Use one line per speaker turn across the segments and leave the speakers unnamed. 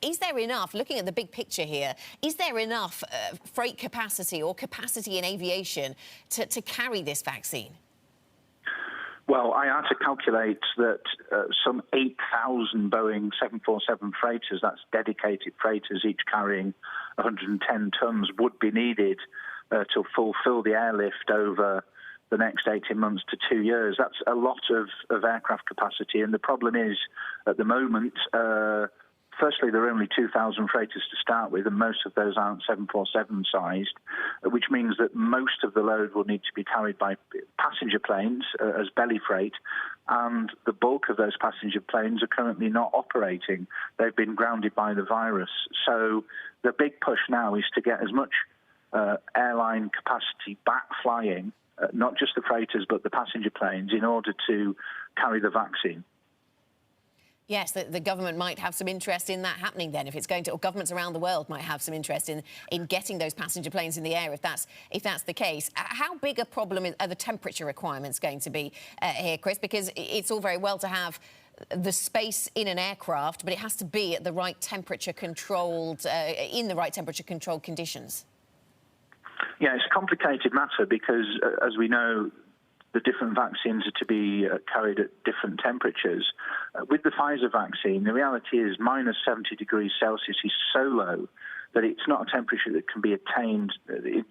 Is there enough, looking at the big picture here, is there enough freight capacity or capacity in aviation to carry this vaccine?
Well, I had to calculate that some 8,000 Boeing 747 freighters, that's dedicated freighters, each carrying 110 tons, would be needed to fulfill the airlift over the next 18 months to 2 years. That's a lot of aircraft capacity. And the problem is, at the moment, firstly, there are only 2,000 freighters to start with, and most of those aren't 747-sized, which means that most of the load will need to be carried by passenger planes as belly freight, and the bulk of those passenger planes are currently not operating. They've been grounded by the virus. So the big push now is to get as much airline capacity back flying, not just the freighters but the passenger planes, in order to carry the vaccine.
Yes, the government might have some interest in that happening then, if it's going to, or governments around the world might have some interest in getting those passenger planes in the air, if that's the case. How big a problem are the temperature requirements going to be here, Chris? Because it's all very well to have the space in an aircraft, but it has to be at the right temperature controlled, in the right temperature controlled conditions.
Yeah, it's a complicated matter because, as we know, the different vaccines are to be carried at different temperatures. With the Pfizer vaccine, the reality is minus 70 degrees Celsius is so low that it's not a temperature that can be attained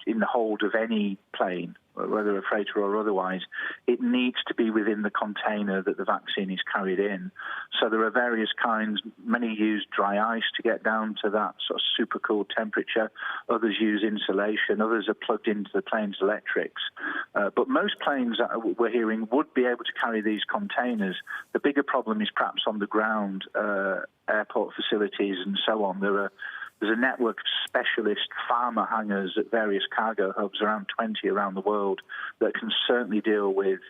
in the hold of any plane, whether a freighter or otherwise. It needs to be within the container that the vaccine is carried in. So there are various kinds. Many use dry ice to get down to that sort of super cool temperature. Others use insulation. Others are plugged into the plane's electrics. But most planes that we're hearing would be able to carry these containers. The bigger problem is perhaps on the ground, airport facilities and so on. There's a network of specialist pharma hangars at various cargo hubs, around 20 around the world, that can certainly deal with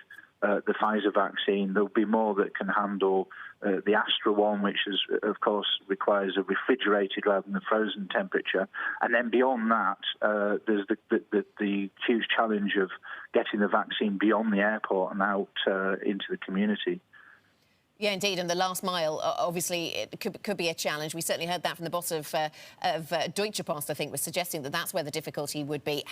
the Pfizer vaccine. There'll be more that can handle the Astra one, which is, of course, requires a refrigerated rather than a frozen temperature. And then beyond that, there's the huge challenge of getting the vaccine beyond the airport and out into the community.
Yeah, indeed, and the last mile, obviously, it could be a challenge. We certainly heard that from the boss of Deutsche Post, I think, was suggesting that that's where the difficulty would be.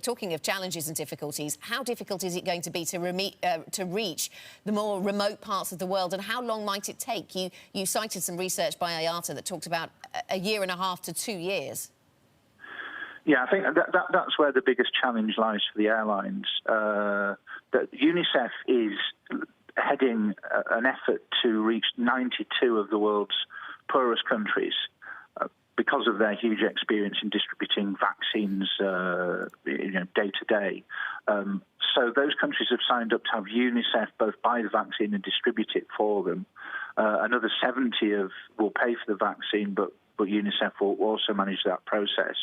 Talking of challenges and difficulties, how difficult is it going to be to reach the more remote parts of the world, and how long might it take? You cited some research by IATA that talked about a year and a half to 2 years.
Yeah, I think that's where the biggest challenge lies for the airlines. That UNICEF is heading an effort to reach 92 of the world's poorest countries because of their huge experience in distributing vaccines day to day. So those countries have signed up to have UNICEF both buy the vaccine and distribute it for them. Another 70 will pay for the vaccine, but UNICEF will also manage that process.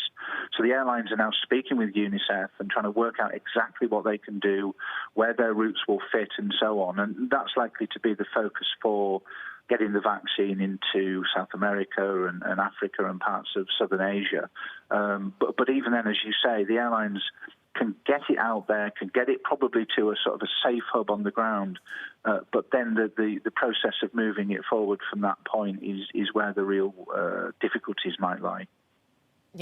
So the airlines are now speaking with UNICEF and trying to work out exactly what they can do, where their routes will fit and so on. And that's likely to be the focus for getting the vaccine into South America and Africa and parts of Southern Asia. But even then, as you say, the airlines can get it out there, can get it probably to a sort of a safe hub on the ground, but then the process of moving it forward from that point is where the real difficulties might lie.